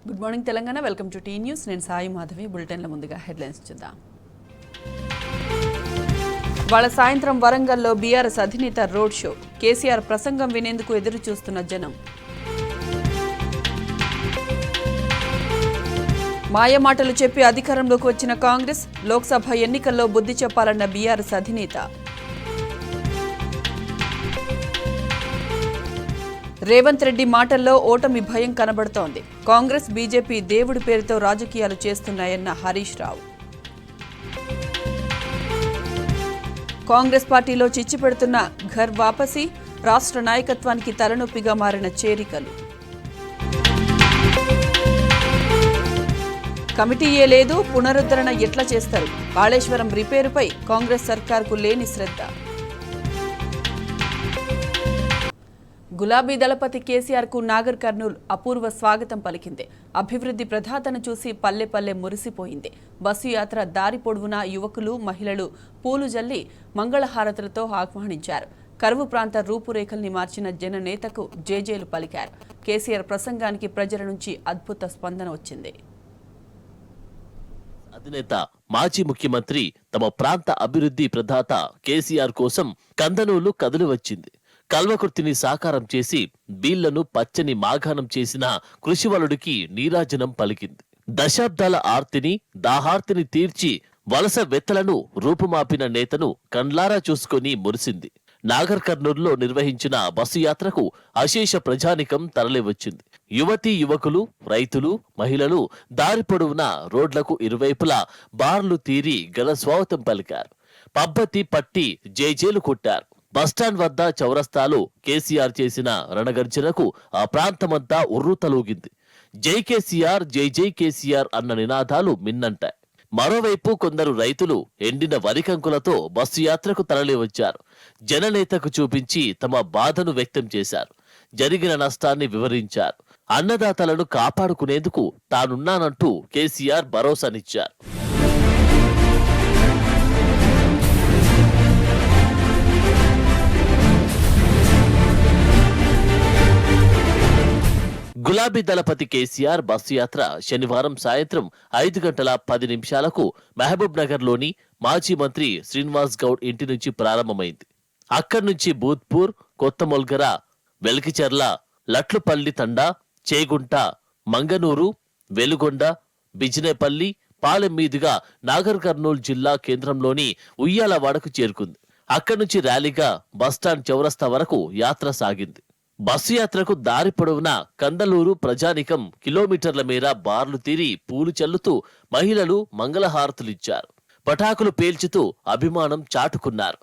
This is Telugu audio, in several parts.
Good morning Telangana. Welcome to T news. నేను సాయి మాధవి. బులెటిన్ల ముందుగా హెడ్లైన్స్ చూద్దాం. వాళ్ళ సాయంత్రం వరంగల్లో బీఆర్ఎస్ అధినేత రోడ్ షో. కేసీఆర్ ప్రసంగం వినేందుకు ఎదురు చూస్తున్న జనం. మాయమాటలు చెప్పి అధికారంలోకి వచ్చిన కాంగ్రెస్. లోక్సభ ఎన్నికల్లో బుద్ధి చెప్పాలన్న బీఆర్ఎస్ అధినేత. రేవంత్ రెడ్డి మాటల్లో ఓటమి భయం కనబడుతోంది. కాంగ్రెస్ బీజేపీ దేవుడి పేరుతో రాజకీయాలు చేస్తున్నాయన్న హరీష్ రావు. కాంగ్రెస్ పార్టీలో చిచ్చు పెడుతున్న ఘర్ వాపసీ. రాష్ట్ర నాయకత్వానికి తలనొప్పిగా మారిన చేరికలు. కమిటీయే లేదు, పునరుద్ధరణ ఎట్లా చేస్తారు? కాళేశ్వరం రిపేరుపై కాంగ్రెస్ సర్కార్కు లేని శ్రద్ధ. గులాబీ దళపతి కేసీఆర్కు నాగర్ కర్నూల్ అపూర్వ స్వాగతం పలికింది. అభివృద్ధి ప్రదాతను చూసి పల్లె పల్లె మురిసిపోయింది. బస్సు యాత్ర దారి పొడవునా యువకులు, మహిళలు పూలు జల్లి మంగళహారతులతో ఆహ్వానించారు. కరువు ప్రాంత రూపురేఖల్ని మార్చిన జననేతకు జేజేలు పలికారు. కేసీఆర్ ప్రసంగానికి ప్రజల నుంచి అద్భుత స్పందన వచ్చింది. అధినేత మాజీ ముఖ్యమంత్రి తమ ప్రాంత అభివృద్ధి ప్రదాత కేసీఆర్ కోసం కందనూలు కదిలి వచ్చింది. కల్వకుర్తిని సాకారం చేసి బీళ్లను పచ్చని మాఘానం చేసిన కృషివలుడికి నీరాజనం పలికింది. దశాబ్దాల ఆర్తిని దాహార్తిని తీర్చి వలస వెత్తలను రూపుమాపిన నేతను కండ్లారా చూసుకొని మురిసింది. నాగర్ కర్నూలులో నిర్వహించిన బస్సు యాత్రకు అశేష ప్రజానికం తరలివచ్చింది. యువతీ యువకులు, రైతులు, మహిళలు దారి పొడవునా రోడ్లకు ఇరువైపులా బార్లు తీరి గల స్వాగతం పలికారు. పబ్బతి పట్టి జేజేలు కొట్టారు. బస్టాండ్ వద్ద చౌరస్తాలో కేసీఆర్ చేసిన రణగర్జనకు ఆ ప్రాంతమంతా ఉర్రూతలూగింది. జై కేసీఆర్, జై జై కేసీఆర్ అన్న నినాదాలు మిన్నంటాయి. మరోవైపు కొందరు రైతులు ఎండిన వరికంకులతో బస్సు యాత్రకు తరలివచ్చారు. జననేతకు చూపించి తమ బాధను వ్యక్తం చేశారు. జరిగిన నష్టాన్ని వివరించారు. అన్నదాతలను కాపాడుకునేందుకు తానున్నానంటూ కేసీఆర్ భరోసానిచ్చారు. గులాబీ దళపతి కేసీఆర్ బస్సు యాత్ర శనివారం సాయంత్రం 5:10 మహబూబ్ నగర్ లోని మాజీ మంత్రి శ్రీనివాస్ గౌడ్ ఇంటి నుంచి ప్రారంభమైంది. అక్కడి నుంచి బూత్పూర్, కొత్తమొల్గర, వెల్కిచెర్ల, లట్లుపల్లి తండా, చేగుంట, మంగనూరు, వెలుగొండ, బిజినేపల్లి, పాలెం మీదుగా నాగర్ కర్నూలు జిల్లా కేంద్రంలోని ఉయ్యాలవాడకు చేరుకుంది. అక్కడి నుంచి ర్యాలీగా బస్టాండ్ చౌరస్తా వరకు యాత్ర సాగింది. బస్సు యాత్రకు దారి పొడవునా కందలూరు ప్రజానికం కిలోమీటర్ల మేర బార్లు తీరి పూలు చల్లుతూ మహిళలు మంగళహారతులిచ్చారు. పటాకులు పేల్చుతూ అభిమానం చాటుకున్నారు.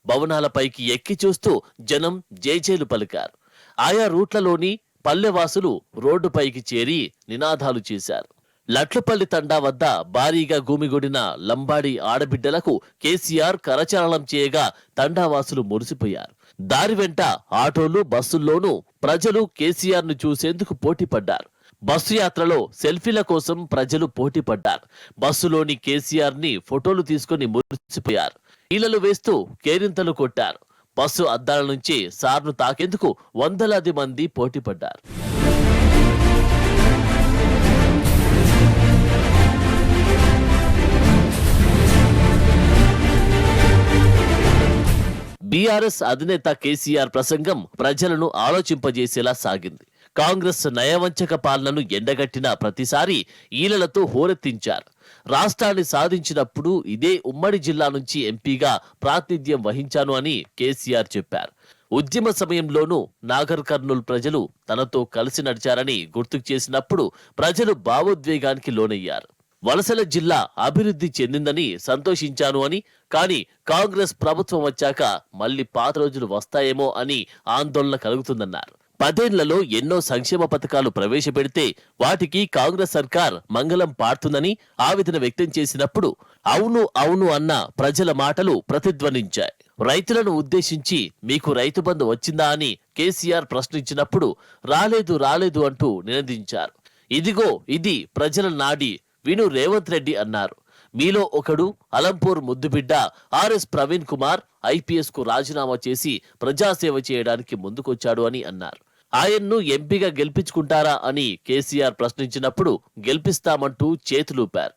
భవనాలపైకి ఎక్కి చూస్తూ జనం జేజేలు పలికారు. ఆయా రూట్లలోని పల్లెవాసులు రోడ్డుపైకి చేరి నినాదాలు చేశారు. లట్లుపల్లి తండా వద్ద భారీగా గుమిగొడిన లంబాడి ఆడబిడ్డలకు కేసీఆర్ కరచాలనం చేయగా తండావాసులు మురిసిపోయారు. దారి వెంట ఆటోలు, బస్సుల్లోనూ ప్రజలు కేసీఆర్ ను చూసేందుకు పోటీపడ్డారు. బస్సు యాత్రలో సెల్ఫీల కోసం ప్రజలు పోటీపడ్డారు. బస్సులోని కేసీఆర్ ని ఫోటోలు తీసుకుని మురిసిపోయారు. ఈలలు వేస్తూ కేరింతలు కొట్టారు. బస్సు అద్దాల నుంచి సార్ను తాకేందుకు వందలాది మంది పోటీపడ్డారు. బీఆర్ఎస్ అధినేత కేసీఆర్ ప్రసంగం ప్రజలను ఆలోచింపజేసేలా సాగింది. కాంగ్రెస్ నయవంచక పాలనను ఎండగట్టిన ప్రతిసారి ఈలలతో హోరెత్తించారు. రాష్ట్రాన్ని సాధించినప్పుడు ఇదే ఉమ్మడి జిల్లా నుంచి ఎంపీగా ప్రాతినిధ్యం వహించాను అని కేసీఆర్ చెప్పారు. ఉద్యమ సమయంలోనూ నాగర్ కర్నూల్ ప్రజలు తనతో కలిసి నడిచారని గుర్తుకు చేసినప్పుడు ప్రజలు భావోద్వేగానికి లోనయ్యారు. వలసల జిల్లా అభివృద్ధి చెందిందని సంతోషించాను అని, కానీ కాంగ్రెస్ ప్రభుత్వం వచ్చాక మళ్లీ పాత రోజులు వస్తాయేమో అని ఆందోళన కలుగుతుందన్నారు. 10 ఏళ్లలో ఎన్నో సంక్షేమ పథకాలు ప్రవేశపెడితే వాటికి కాంగ్రెస్ సర్కార్ మంగళం పాడుతుందని ఆవేదన వ్యక్తం చేసినప్పుడు అవును అవును అన్న ప్రజల మాటలు ప్రతిధ్వనించాయి. రైతులను ఉద్దేశించి మీకు రైతు బంధు వచ్చిందా అని కేసీఆర్ ప్రశ్నించినప్పుడు రాలేదు రాలేదు అంటూ నినదించారు. ఇదిగో ఇది ప్రజల నాడి, విను రేవంత్ రెడ్డి అన్నారు. మీలో ఒకడు అలంపూర్ ముద్దుబిడ్డ ఆర్ఎస్ ప్రవీణ్ కుమార్ IPS కు రాజీనామా చేసి ప్రజాసేవ చేయడానికి ముందుకొచ్చాడు అని అన్నారు. ఆయన్ను ఎంపీగా గెలిపించుకుంటారా అని కేసీఆర్ ప్రశ్నించినప్పుడు గెలిపిస్తామంటూ చేతులూపారు.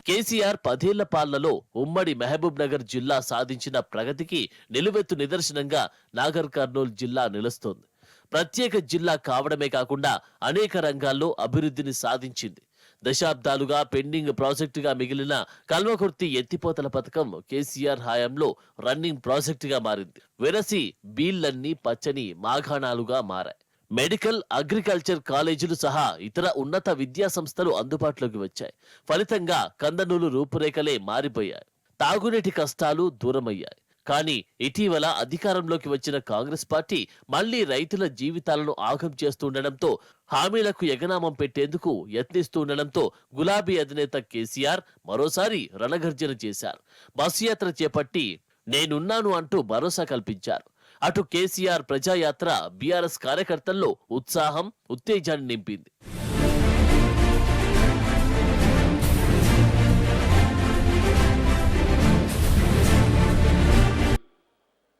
కేసీఆర్ 10 ఏళ్ల పాలనలో ఉమ్మడి మహబూబ్ నగర్ జిల్లా సాధించిన ప్రగతికి నిలువెత్తు నిదర్శనంగా నాగర్ కర్నూల్ జిల్లా నిలుస్తోంది. ప్రత్యేక జిల్లా కావడమే కాకుండా అనేక రంగాల్లో అభివృద్ధిని సాధించింది. దశాబ్దాలుగా పెండింగ్ ప్రాజెక్టుగా మిగిలిన కల్వకుర్తి ఎత్తిపోతల పథకం కేసీఆర్ హయాంలో రన్నింగ్ ప్రాజెక్టుగా మారింది. వెరసి బీళ్లన్నీ పచ్చని మాగాణాలుగా మారాయి. మెడికల్, అగ్రికల్చర్ కాలేజీలు సహా ఇతర ఉన్నత విద్యా సంస్థలు అందుబాటులోకి వచ్చాయి. ఫలితంగా కందనూలు రూపురేఖలే మారిపోయాయి. తాగునీటి కష్టాలు దూరమయ్యాయి. కానీ ఇటీవల అధికారంలోకి వచ్చిన కాంగ్రెస్ పార్టీ మళ్లీ రైతుల జీవితాలను ఆగం చేస్తుండటంతో, హామీలకు ఎగనామం పెట్టేందుకు యత్నిస్తుండటంతో గులాబీ అధినేత కేసీఆర్ మరోసారి రణగర్జన చేశారు. బస్సు యాత్ర చేపట్టి నేనున్నాను అంటూ భరోసా కల్పించారు. అటు కేసీఆర్ ప్రజాయాత్ర బీఆర్ఎస్ కార్యకర్తల్లో ఉత్సాహం, ఉత్తేజాన్ని నింపింది.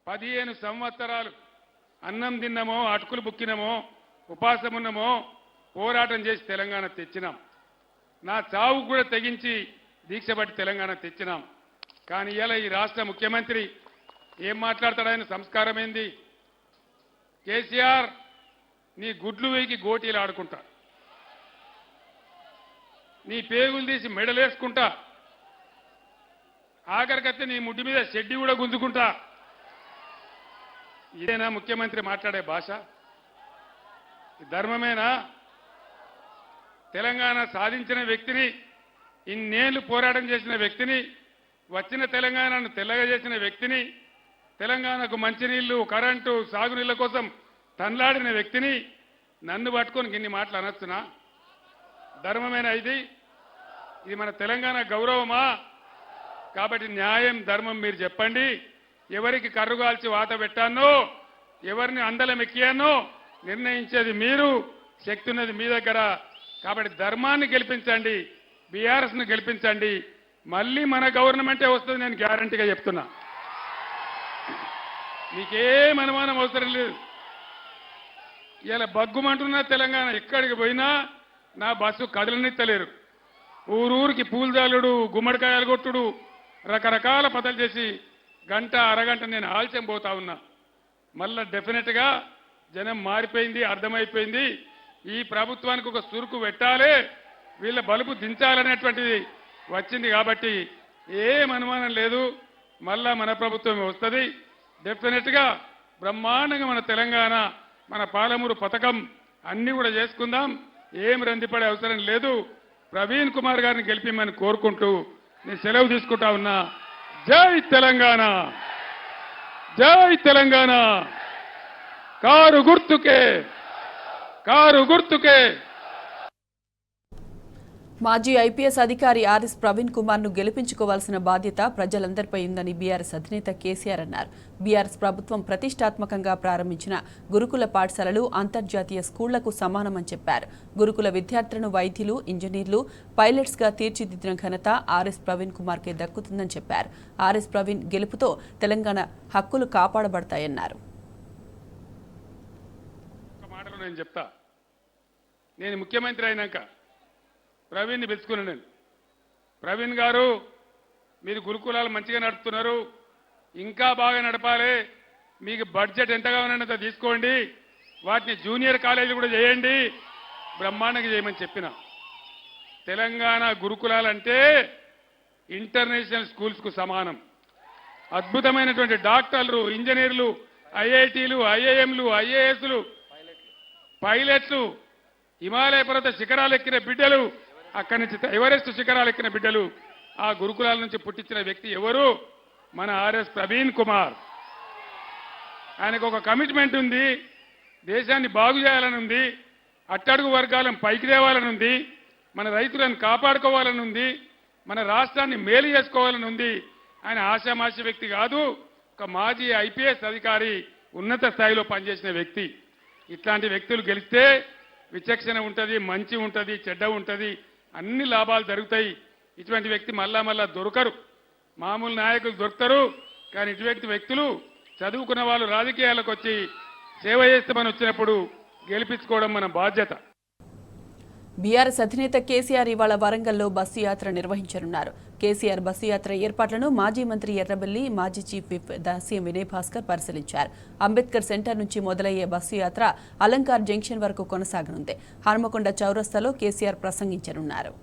పదిహేను సంవత్సరాలు అన్నం తిన్నామో, అటుకులు బుక్కినామో, ఉపాసమున్నామో, పోరాటం చేసి తెలంగాణ తెచ్చినాం. నా చావు కూడా తెగించి దీక్ష పట్టి తెలంగాణ తెచ్చినాం. కానీ ఇలా ఈ రాష్ట్ర ముఖ్యమంత్రి ఏం మాట్లాడతాడని సంస్కారం ఏంది? కేసీఆర్ నీ గుడ్లు వేకి గోటీలు ఆడుకుంటా, నీ పేగులు తీసి మెడలేసుకుంటా, ఆఖరికత్తే నీ ముడ్డి మీద షెడ్డి కూడా గుంజుకుంటా. ఇదేనా ముఖ్యమంత్రి మాట్లాడే భాష? ధర్మమేనా? తెలంగాణ సాధించిన వ్యక్తిని, ఇన్నేళ్లు పోరాటం చేసిన వ్యక్తిని, వచ్చిన తెలంగాణను తెల్లగా చేసిన వ్యక్తిని, తెలంగాణకు మంచినీళ్లు, కరెంటు, సాగునీళ్ల కోసం తన్లాడిన వ్యక్తిని నన్ను పట్టుకొని ఇన్ని మాటలు అనొచ్చునా? ధర్మమేనా ఇది? ఇది మన తెలంగాణ గౌరవమా? కాబట్టి న్యాయం, ధర్మం మీరు చెప్పండి. ఎవరికి కర్రుగాల్చి వాత పెట్టానో, ఎవరిని అందలం ఎక్కియానో నిర్ణయించేది మీరు. శక్తి ఉన్నది మీ దగ్గర. కాబట్టి ధర్మాన్ని గెలిపించండి, బీఆర్ఎస్ను గెలిపించండి. మళ్ళీ మన గవర్నమెంటే వస్తుంది, నేను గ్యారంటీగా చెప్తున్నా. మీకేం అనుమానం అవసరం లేదు. ఇలా బగ్గుమంటున్నా తెలంగాణ ఎక్కడికి పోయినా నా బస్సు కదలనిత్తలేరు. ఊరూరికి పూలదాలుడు, గుమ్మడికాయలు కొట్టుడు, రకరకాల పదలు చేసి గంట అరగంట నేను ఆలస్యం పోతా ఉన్నా. మళ్ళా డెఫినెట్గా జనం మారిపోయింది, అర్థమైపోయింది. ఈ ప్రభుత్వానికి ఒక సురుకు పెట్టాలి, వీళ్ళ బలుపు దించాలనేటువంటిది వచ్చింది. కాబట్టి ఏం అనుమానం లేదు, మళ్ళా మన ప్రభుత్వం వస్తుంది. డెఫినెట్గా బ్రహ్మాండంగా మన తెలంగాణ, మన పాలమూరు పథకం అన్ని కూడా చేసుకుందాం. ఏం రందిపడే అవసరం లేదు. ప్రవీణ్ కుమార్ గారిని గెలిపిమని కోరుకుంటూ నేను సెలవు తీసుకుంటా ఉన్నా. జై తెలంగాణ, జై తెలంగాణ. కారు గుర్తుకే, కారు గుర్తుకే. మాజీ ఐపీఎస్ అధికారి ఆర్ఎస్ ప్రవీణ్ కుమార్ ను గెలిపించుకోవాల్సిన బాధ్యత ప్రజలందరిపై ఉందని బీఆర్ఎస్ అధినేత కేసీఆర్ అన్నారు. బీఆర్ఎస్ ప్రభుత్వం ప్రతిష్టాత్మకంగా ప్రారంభించిన గురుకుల పాఠశాలలు అంతర్జాతీయ స్కూళ్లకు సమానమని చెప్పారు. గురుకుల విద్యార్థులను వైద్యులు, ఇంజనీర్లు, పైలట్స్ గా తీర్చిదిద్దిన ఘనత ఆర్ఎస్ ప్రవీణ్ కుమార్ కే దక్కుతుందని చెప్పారు. ఆర్ఎస్ ప్రవీణ్ గెలుపుతో తెలంగాణ హక్కులు కాపాడబడతాయన్నారు. నేను ముఖ్యమంత్రి అయినాక ప్రవీణ్ని పిలుచుకున్నాను. నేను, ప్రవీణ్ గారు మీరు గురుకులాలు మంచిగా నడుపుతున్నారు, ఇంకా బాగా నడపాలి, మీకు బడ్జెట్ ఎంతగా ఉన్నంత తీసుకోండి, వాటిని జూనియర్ కాలేజీలు కూడా చేయండి, బ్రహ్మాండంగా చేయమని చెప్పిన. తెలంగాణ గురుకులాలంటే ఇంటర్నేషనల్ స్కూల్స్కు సమానం. అద్భుతమైనటువంటి డాక్టర్లు, ఇంజనీర్లు, ఐఐటీలు, ఐఐఎంలు, ఐఏఎస్లు, పైలట్లు, హిమాలయ పర్వత శిఖరాలు ఎక్కిన బిడ్డలు, అక్కడి నుంచి ఎవరెస్ట్ శిఖరాలు ఎక్కిన బిడ్డలు ఆ గురుకులాల నుంచి పుట్టించిన వ్యక్తి ఎవరు? మన ఆర్ఎస్ ప్రవీణ్ కుమార్. ఆయనకు ఒక కమిట్మెంట్ ఉంది, దేశాన్ని బాగు చేయాలని ఉంది, అట్టడుగు వర్గాలను పైకి తేవాలని ఉంది, మన రైతులను కాపాడుకోవాలని ఉంది, మన రాష్ట్రాన్ని మేలు చేసుకోవాలని ఉంది. ఆయన ఆశామాషి వ్యక్తి కాదు, ఒక మాజీ ఐపీఎస్ అధికారి, ఉన్నత స్థాయిలో పనిచేసిన వ్యక్తి. ఇట్లాంటి వ్యక్తులు గెలిస్తే విచక్షణ ఉంటుంది, మంచి ఉంటుంది, చెడ్డ ఉంటుంది, అన్ని లాభాలు జరుగుతాయి. ఇటువంటి వ్యక్తి మళ్ళా దొరకరు. మామూలు నాయకులు దొరుకుతారు, కానీ ఇటువంటి వ్యక్తులు చదువుకున్న వాళ్ళు రాజకీయాలకు వచ్చి సేవ చేస్తామని వచ్చినప్పుడు గెలిపించుకోవడం మన బాధ్యత. బీఆర్ఎస్ అధినేత కేసీఆర్ ఇవాళ వరంగల్లో బస్సు యాత్ర నిర్వహించనున్నారు. కేసీఆర్ బస్సు యాత్ర ఏర్పాట్లను మాజీ మంత్రి ఎర్రబెల్లి, మాజీ చీఫ్ విప్ దాస్యం వినయ్ భాస్కర్ పరిశీలించారు. అంబేద్కర్ సెంటర్ నుంచి మొదలయ్యే బస్సు యాత్ర అలంకార్ జంక్షన్ వరకు కొనసాగనుంది. హనుమకొండ చౌరస్తాలో కేసీఆర్ ప్రసంగించనున్నారు.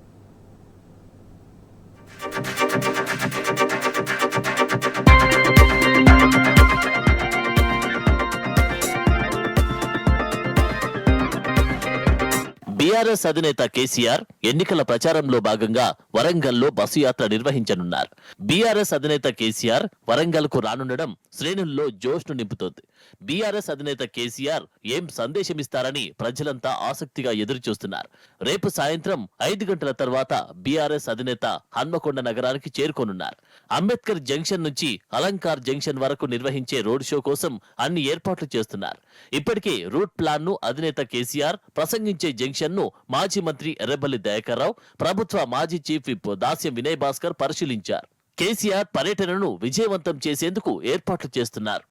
బీఆర్ఎస్ అధినేత కేసీఆర్ ఎన్నికల ప్రచారంలో భాగంగా వరంగల్లో బస్సు యాత్ర నిర్వహించనున్నారు. బీఆర్ఎస్ అధినేత కేసీఆర్ వరంగల్కు రానుండడం శ్రేణుల్లో జోష్ను నింపుతోంది. బీఆర్ఎస్ అధినేత కేసీఆర్ ఏం సందేశమిస్తారని ప్రజలంతా ఆసక్తిగా ఎదురుచూస్తున్నారు. రేపు సాయంత్రం 5 గంటల తర్వాత బీఆర్ఎస్ అధినేత హన్మకొండ నగరానికి చేరుకోనున్నారు. అంబేద్కర్ జంక్షన్ నుంచి అలంకార్ జంక్షన్ వరకు నిర్వహించే రోడ్ షో కోసం అన్ని ఏర్పాట్లు చేస్తున్నారు. ఇప్పటికే రూట్ ప్లాన్ ను అధినేత కేసీఆర్ ప్రసంగించే జంక్షన్ ను మాజీ మంత్రి ఎర్రబెల్లి దయాకర్ రావు, ప్రభుత్వ మాజీ చీఫ్ విప్ దాస్యం వినయ్ భాస్కర్ పరిశీలించారు. కేసీఆర్ పర్యటనను విజయవంతం చేసేందుకు ఏర్పాట్లు చేస్తున్నారు.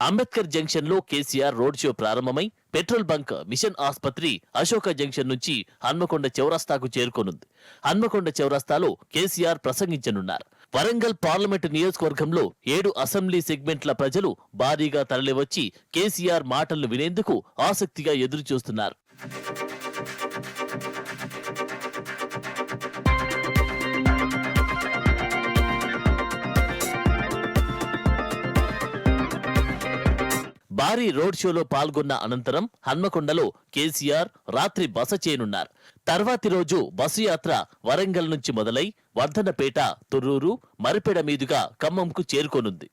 అంబేద్కర్ జంక్షన్ లో కేసీఆర్ రోడ్ షో ప్రారంభమై పెట్రోల్ బంక్, మిషన్ ఆసుపత్రి, అశోక జంక్షన్ నుంచి హన్మకొండ చౌరస్తాకు చేరుకోనుంది. హన్మకొండ చౌరస్తాలో కేసీఆర్ ప్రసంగించనున్నారు. వరంగల్ పార్లమెంటు నియోజకవర్గంలో 7 అసెంబ్లీ సెగ్మెంట్ల ప్రజలు భారీగా తరలివచ్చి కేసీఆర్ మాటలను వినేందుకు ఆసక్తిగా ఎదురుచూస్తున్నారు. భారీ రోడ్ షోలో పాల్గొన్న అనంతరం హన్మకొండలో కేసీఆర్ రాత్రి బస చేయనున్నారు. తర్వాతి రోజు బస్సు యాత్ర వరంగల్ నుంచి మొదలై వర్ధన్నపేట, తొర్రూరు, మరిపెడ మీదుగా ఖమ్మంకు చేరుకోనుంది.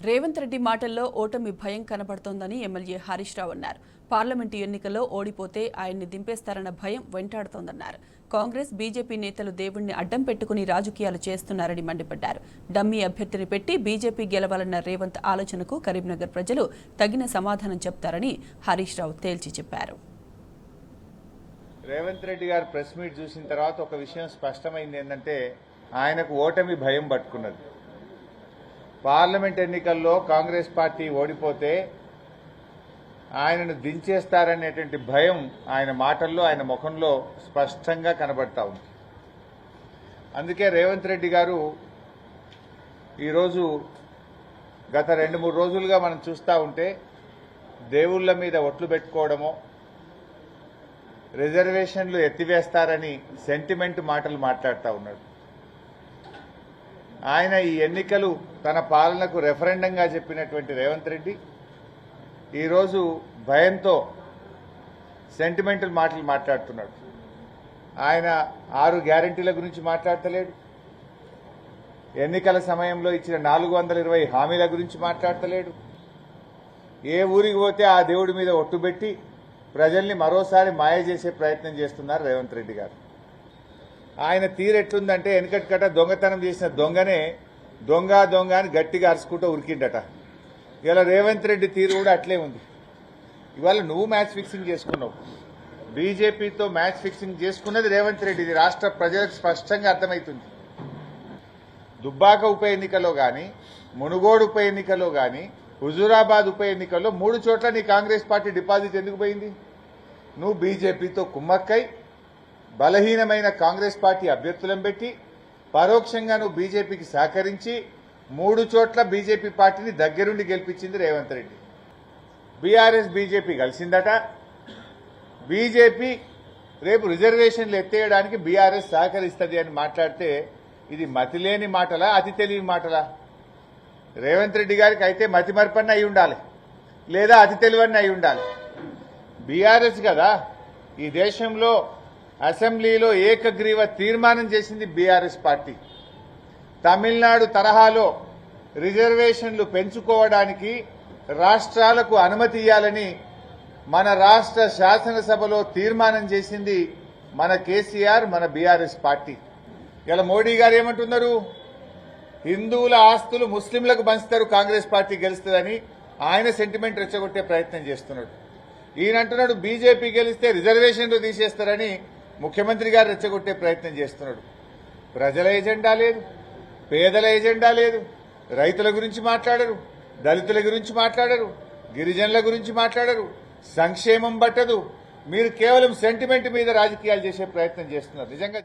రేవంత్ రెడ్డి మాటల్లో ఓటమి భయం కనబడుతోందని ఎమ్మెల్యే హరీష్ రావు అన్నారు. పార్లమెంటు ఎన్నికల్లో ఓడిపోతే ఆయన్ని దింపేస్తారన్న భయం వెంటాడుతోందన్నారు. కాంగ్రెస్, బీజేపీ నేతలు దేవుణ్ణి అడ్డం పెట్టుకుని రాజకీయాలు చేస్తున్నారని మండిపడ్డారు. డమ్మీ అభ్యర్థిని పెట్టి బీజేపీ గెలవాలన్న రేవంత్ ఆలోచనకు కరీంనగర్ ప్రజలు తగిన సమాధానం చెప్తారని హరీష్ రావు తేల్చి చెప్పారు. రేవంత్ రెడ్డి గారు ప్రెస్ మీట్ చూసిన తర్వాత ఒక విషయం స్పష్టమైంది. ఏంటంటే ఆయనకు ఓటమి భయం పట్టుకున్నది. పార్లమెంట్ ఎన్నికల్లో కాంగ్రెస్ పార్టీ ఓడిపోతే ఆయనను దించేస్తారనేటువంటి భయం ఆయన మాటల్లో, ఆయన ముఖంలో స్పష్టంగా కనబడతా ఉంది. అందుకే రేవంత్ రెడ్డి గారు ఈరోజు గత 2-3 రోజులుగా మనం చూస్తూ ఉంటే దేవుళ్ల మీద ఒట్లు పెట్టుకోవడమో, రిజర్వేషన్లు ఎత్తివేస్తారని సెంటిమెంట్ మాటలు మాట్లాడుతూ ఉన్నాడు. ఆయన ఈ ఎన్నికలు తన పాలనకు రెఫరెండంగా చెప్పినటువంటి రేవంత్ రెడ్డి ఈరోజు భయంతో సెంటిమెంటల్ మాటలు మాట్లాడుతున్నాడు. ఆయన 6 గ్యారంటీల గురించి మాట్లాడతలేడు. ఎన్నికల సమయంలో ఇచ్చిన 420 హామీల గురించి మాట్లాడతలేడు. ఏ ఊరికి పోతే ఆ దేవుడి మీద ఒట్టుబెట్టి ప్రజల్ని మరోసారి మాయ చేసే ప్రయత్నం చేస్తున్నారు రేవంత్ రెడ్డి గారు. ఆయన తీరెట్లుందంటే వెనకటికట దొంగతనం చేసిన దొంగనే దొంగ దొంగ అని గట్టిగా అరుచుకుంటూ ఉరికిండట. ఇలా రేవంత్ రెడ్డి తీరు కూడా అట్లే ఉంది. ఇవాళ నువ్వు మ్యాచ్ ఫిక్సింగ్ చేసుకున్నావు, బీజేపీతో మ్యాచ్ ఫిక్సింగ్ చేసుకున్నది రేవంత్ రెడ్డి. ఇది రాష్ట్ర ప్రజలకు స్పష్టంగా అర్థమవుతుంది. దుబ్బాక ఉప ఎన్నికలో గాని, మునుగోడు ఉప ఎన్నికలో గాని, హుజూరాబాద్ ఉప ఎన్నికల్లో 3 చోట్ల నీ కాంగ్రెస్ పార్టీ డిపాజిట్ ఎందుకు పోయింది? నువ్వు బీజేపీతో కుమ్మక్కై బలహీనమైన కాంగ్రెస్ పార్టీ అభ్యర్థులను పెట్టి పరోక్షంగా నువ్వు బీజేపీకి సహకరించి 3 చోట్ల బీజేపీ పార్టీని దగ్గరుండి గెలిపించింది రేవంత్ రెడ్డి. బీఆర్ఎస్ బీజేపీ కలిసిందట. బీజేపీ రేపు రిజర్వేషన్లు ఎత్తేయడానికి బీఆర్ఎస్ సహకరిస్తుంది అని మాట్లాడితే ఇది మతిలేని మాటలా, అతి తెలివి మాటలా? రేవంత్ రెడ్డి గారికి అయితే మతి మరిపన్న అయి ఉండాలి, లేదా అతి తెలివన్న అయి ఉండాలి. బీఆర్ఎస్ కదా ఈ దేశంలో అసెంబ్లీలో ఏకగ్రీవ తీర్మానం చేసింది బీఆర్ఎస్ పార్టీ. తమిళనాడు తరహాలో రిజర్వేషన్లు పెంచుకోవడానికి రాష్ట్రాలకు అనుమతి ఇవ్వాలని మన రాష్ట్ర శాసనసభలో తీర్మానం చేసింది మన కేసీఆర్, మన బీఆర్ఎస్ పార్టీ. ఇలా మోడీ గారు ఏమంటున్నారు? హిందువుల ఆస్తులు ముస్లింలకు పంచుతారు, కాంగ్రెస్ పార్టీ గెలుస్తుందని ఆయన సెంటిమెంట్ రెచ్చగొట్టే ప్రయత్నం చేస్తున్నాడు. ఈయన అంటున్నాడు బీజేపీ గెలిస్తే రిజర్వేషన్లు తీసేస్తారని ముఖ్యమంత్రి గారు రెచ్చగొట్టే ప్రయత్నం చేస్తున్నాడు. ప్రజల ఎజెండా లేదు, పేదల ఎజెండా లేదు, రైతుల గురించి మాట్లాడరు, దళితుల గురించి మాట్లాడరు, గిరిజనుల గురించి మాట్లాడరు, సంక్షేమం పట్టదు. మీరు కేవలం సెంటిమెంట్ మీద రాజకీయాలు చేసే ప్రయత్నం చేస్తున్నారు. నిజంగా